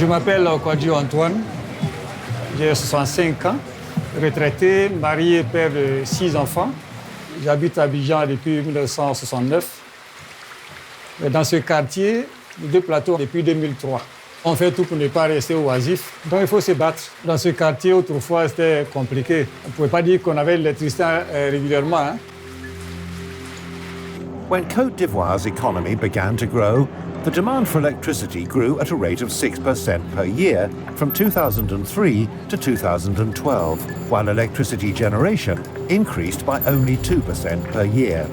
Je m'appelle Kwadjo Antoine, j'ai 65 ans, retraité, marié, père de 6 enfants. J'habite à Abidjan depuis 1969. Dans ce quartier, 2 plateaux depuis 2003. On fait tout pour ne pas rester oisif. Donc il faut se battre. Dans ce quartier, autrefois, c'était compliqué. On ne pouvait pas dire qu'on avait l'électricité régulièrement. Hein. When Côte d'Ivoire's economy began to grow, the demand for electricity grew at a rate of 6% per year from 2003 to 2012, while electricity generation increased by only 2% per year.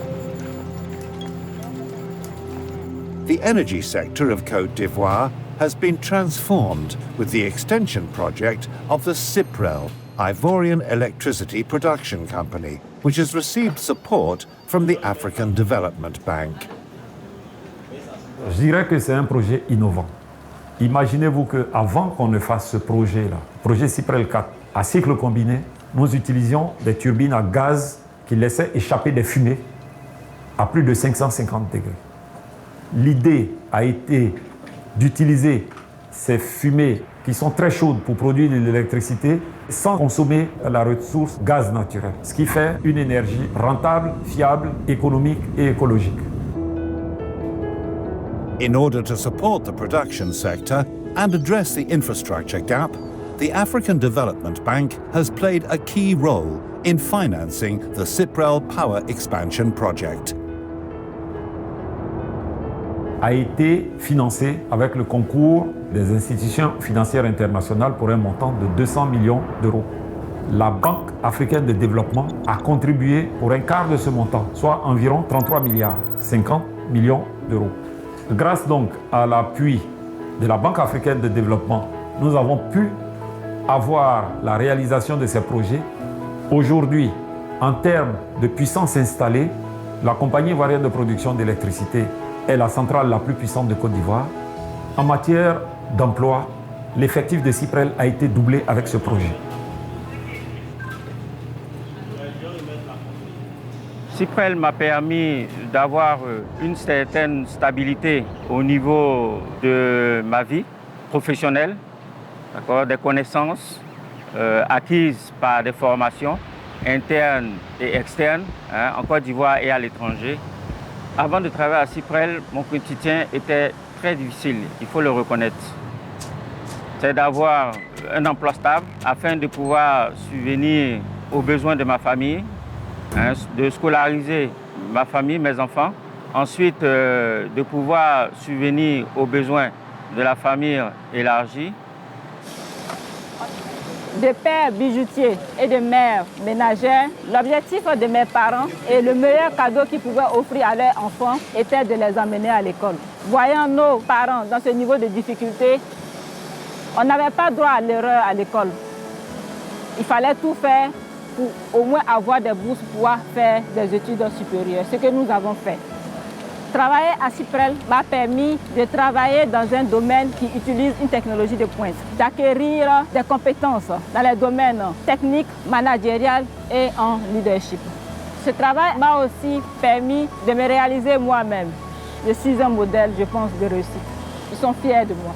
The energy sector of Côte d'Ivoire has been transformed with the extension project of the CIPREL, Ivorian Electricity Production Company, which has received support from the African Development Bank. Je dirais que c'est un projet innovant. Imaginez-vous qu'avant qu'on ne fasse ce projet-là, projet CIPREL 4, à cycle combiné, nous utilisions des turbines à gaz qui laissaient échapper des fumées à plus de 550 degrés. L'idée a été d'utiliser ces fumées qui sont très chaudes pour produire de l'électricité sans consommer la ressource gaz naturel, ce qui fait une énergie rentable, fiable, économique et écologique. In order to support the production sector and address the infrastructure gap, the African Development Bank has played a key role in financing the CIPREL Power Expansion Project. A été financé avec le concours des institutions financières internationales pour un montant de 200 millions d'euros. La Banque africaine de développement a contribué pour un quart de ce montant, soit environ 33 milliards, 50 millions d'euros. Grâce donc à l'appui de la Banque africaine de développement, nous avons pu avoir la réalisation de ces projets. Aujourd'hui, en termes de puissance installée, la compagnie ivoirienne de production d'électricité est la centrale la plus puissante de Côte d'Ivoire. En matière d'emploi, l'effectif de CIPREL a été doublé avec ce projet. CIPREL m'a permis d'avoir une certaine stabilité au niveau de ma vie professionnelle, des connaissances acquises par des formations internes et externes en Côte d'Ivoire et à l'étranger. Avant de travailler à CIPREL, mon quotidien était très difficile, il faut le reconnaître. C'est d'avoir un emploi stable afin de pouvoir subvenir aux besoins de ma famille, de scolariser ma famille, mes enfants. Ensuite, de pouvoir subvenir aux besoins de la famille élargie. De pères bijoutiers et de mères ménagères, l'objectif de mes parents et le meilleur cadeau qu'ils pouvaient offrir à leurs enfants était de les emmener à l'école. Voyant nos parents dans ce niveau de difficulté, on n'avait pas droit à l'erreur à l'école. Il fallait tout faire pour au moins avoir des bourses pour pouvoir faire des études supérieures, ce que nous avons fait. Travailler à CIPREL m'a permis de travailler dans un domaine qui utilise une technologie de pointe, d'acquérir des compétences dans les domaines techniques, managériels et en leadership. Ce travail m'a aussi permis de me réaliser moi-même. Je suis un modèle, je pense, de réussite. Ils sont fiers de moi.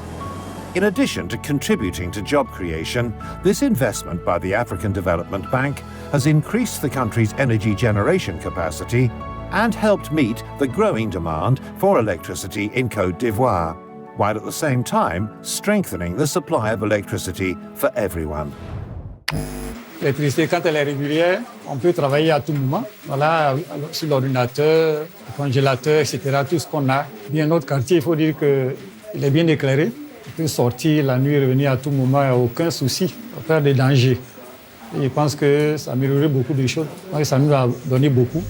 In addition to contributing to job creation, this investment by the African Development Bank has increased the country's energy generation capacity and helped meet the growing demand for electricity in Côte d'Ivoire, while at the same time strengthening the supply of electricity for everyone. L'électricité, quand elle est régulière, on peut travailler à tout moment. Voilà, sur l'ordinateur, le congélateur, etc., tout ce qu'on a. Bien, notre quartier, il faut dire qu'il est bien éclairé. On peut sortir la nuit, revenir à tout moment, il n'y a aucun souci, pas de danger. Et je pense que ça améliorerait beaucoup de choses. Ça nous a donné beaucoup.